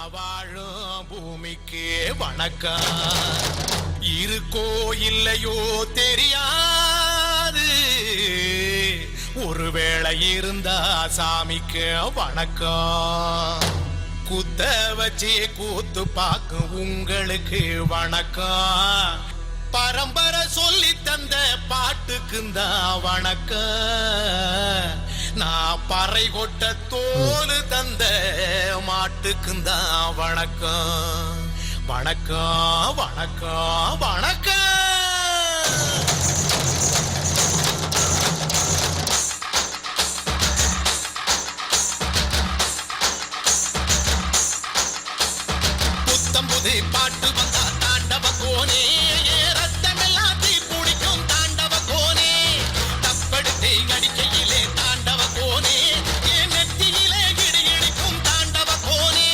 நான் வாழும் பூமிக்கு வணக்கம். இருக்கோ இல்லையோ தெரியாது, ஒருவேளை இருந்தா சாமிக்கு வணக்கம். குத்த வச்சு கூத்து பார்க்கும் உங்களுக்கு வணக்கம். பரம்பரை சொல்லி தந்த பாட்டுக்குந்தான் வணக்கம். நான் பறை கொட்ட தோல் தந்த மாட்டுக்குந்தான் வணக்கம். வணக்கம் வணக்கம் வணக்கம். புத்தம்புது பாட்டு வந்தா தாண்டவ கோனே, ரத்தமெல்லாம் தீ பிடிக்கும் தாண்டவ கோனே. தப்படுத்து அடிக்கையிலே தாண்டவ கோனே, என் நெத்தியிலே இடி இடிக்கும் தாண்டவ கோனே.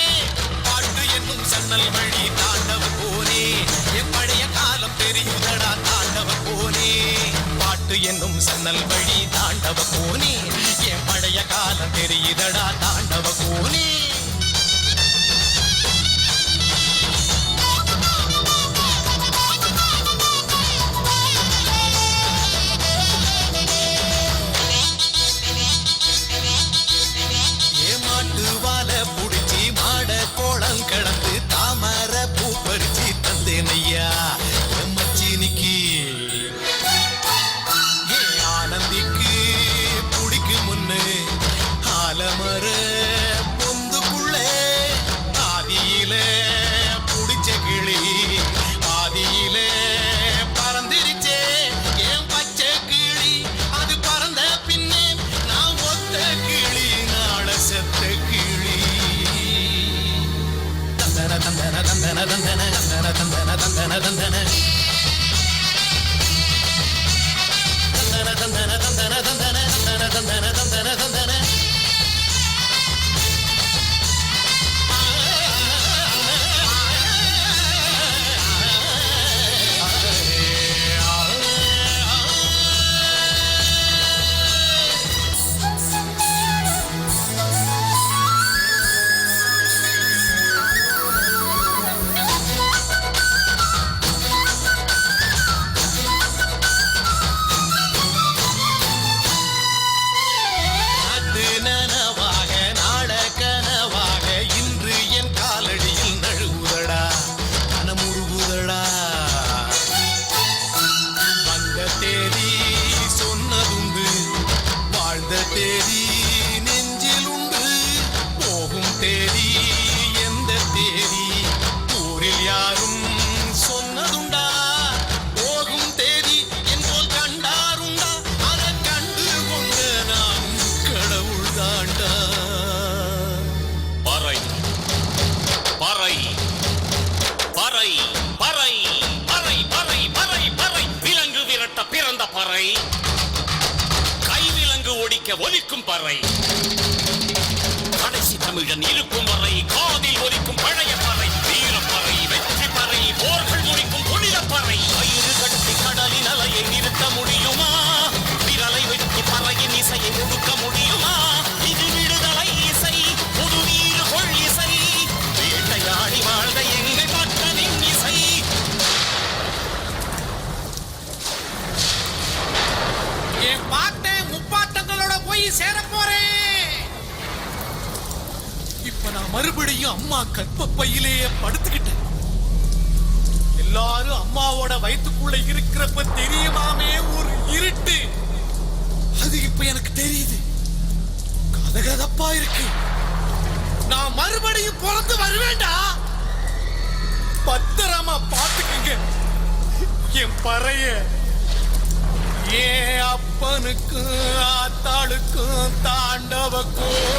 பாட்டு என்னும் சன்னல் வழி தாண்டவ கோனே, என் பழைய காலம் தெரியுதடா தாண்டவ கோனே. பாட்டு என்னும் சன்னல் வழி தாண்டவ கோனே, என் பழைய காலம் தெரியுதடா தாண்டவ கோனே. கடந்து தாமர பூ பறிச்சு தந்தேனையா என் மச்சினிக்கு. ஏன் ஆனந்திக்கு புடிக்கு முன்னு ஆலமர பொந்துக்குள்ள ஆதியில புடிச்ச கிளி ஆதியில பறந்திருச்சே என் பச்சை கிளி. அது பறந்த பின்னே நான் ஒத்த கிளி, நாள செத்த கிளி. தந்தன தந்தன தந்தன தந்தன தந்தன தந்தன தந்தன தந்தன தந்தன தந்தன தந்தன தந்தன தந்தன தந்தன. தேதி நெஞ்சில் உண்டு, போகும் தேதி எந்த தேதி ஊரில் யாரும் சொன்னதுண்டா? போகும் தேதி என்போல் கண்டாருண்டா? அதை கண்டு கொண்ட நாம் கடவுள் தாண்டா. பறை பறை பறை பறை பறை பறை பறை பறை விலங்கு விரட்ட பிறந்த பறை, ஒடிக்க ஒலிக்கும் பறை. கடைசி தமிழன் இருக்கும் வரை காதில் ஒலிக்கும் பழைய பறை. வீரப்பறை, வெற்றி பறை, போர்கள் முடிக்கும் புனித பறை. கயிறு கட்டி கடலின் அலையை நிறுத்த முடியுமா? விரலை வெட்டி பறையின் இசையை ஒடுக்க முடியுமா? இது விடுதலை இசை, புது வீறு கொள் இசை, வேட்டையாடி வாழ்ந்த எங்கள் மக்களின் இசை. என் பாட்டை முப்பாட்டங்களோட போய் சேர போறேன். இப்ப நான் மறுபடியும் அம்மா கற்பப்பையிலேயே படுத்துக்கிட்டேன். எல்லாரும் அம்மாவோட வயிற்றுக்குள்ள இருக்கிறப்ப தெரியுமாமே ஒரு இருட்டு, அது இப்ப எனக்கு தெரியுது. கதகதப்பா இருக்கு. நான் மறுபடியும் பிறந்து வருவேண்டா. பத்திரமா பாத்துக்குங்க என் பறைய. ஏன் அப்பனுக்கும் ஆத்தாளுக்கும் தாண்டவ கோனே.